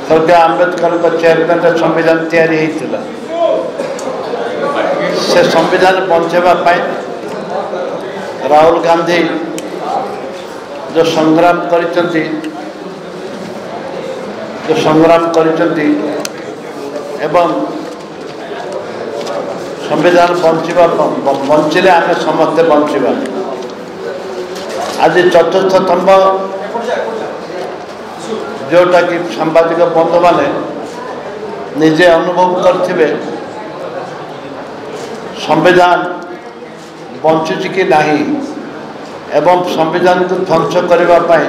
स्वर्गीय आंबेडकर चेयरमैन संविधान तैयारी होता से संविधान बचाइवाई राहुल गांधी जो संग्राम करिसेंती एवं संविधान बंचिले आम समस्ते बंचा आज चतुर्थ स्तंभ जोटा कि सांबादिक बंधु मैंने निजे अनुभव करथिबे संविधान बंचुची कि नहीं एवं संविधान को ध्वंस करने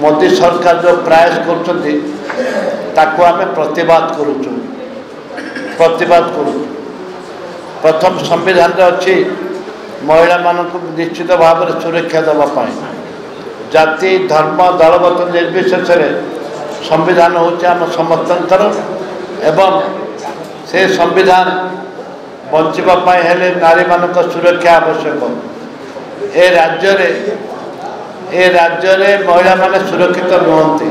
मोदी सरकार जो प्रयास करताको आम प्रतिवाद करूँ प्रथम संविधान अच्छी महिला मानक निश्चित भाव में सुरक्षा देवाई जाति धर्म दलगत निर्विशेष संविधान होची आम समस्तंकर एवं से संविधान बचाइवाई हेले नारी मानक सुरक्षा आवश्यक ए राज्य रे महिला माने सुरक्षित नुहति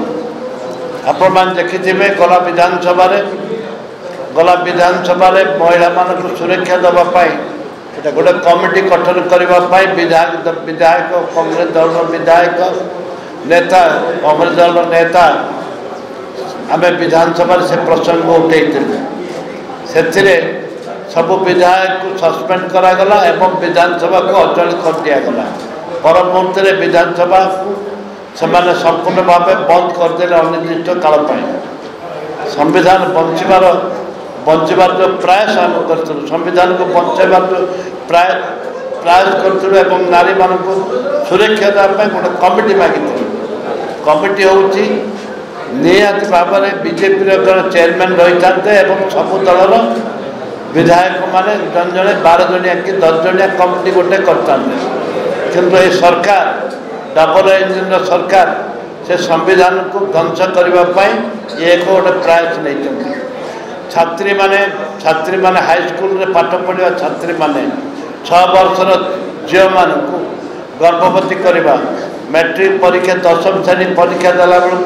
आपण मान देखिथिबे गला विधानसभा महिला मानक सुरक्षा देवाई गोटे कमिटी गठन करने विधायक कांग्रेस दल विधायक नेता कांग्रेस दल नेता आम विधानसभा से प्रसंग उठे से सब विधायक को सस्पेंड करागला एवं विधानसभा को अचल कर दिगला पर मुहूर्त विधानसभा से संपूर्ण भाव बंद करदे अनिर्दिष्ट काल संविधान बंचार जो प्रयास आम कर संविधान को बचाइबार जो प्रयास करूँ नारी मान सुरक्षा देवाई गोटे कमिटी मागी कमिटी हूँ निहाती भाव में बीजेपी चेयरमैन रही था सबू दलर विधायक माने जन जन 12 जनिया कि 10 जनिया कमिटी गोटे करते किंतु ये सरकार डबल इंजिन सरकार से संविधान को ध्वंस करने ये एक गोटे प्रयास नहीं छात्री माने हाईस्कल रे पाठ पढ़ा छात्री माने 6 वर्षर झील मान गर्भवती करवा मैट्रिक परीक्षा 10वीं श्रेणी परीक्षा देला बेलू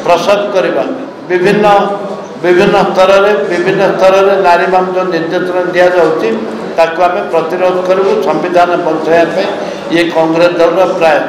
प्रसव करवा विभिन्न स्तर रे नारी मान जो निर्देशन दि जाऊँगी ताकू आम प्रतिरोध करूँ संविधान बचाइवाई ये कांग्रेस दल प्रयास।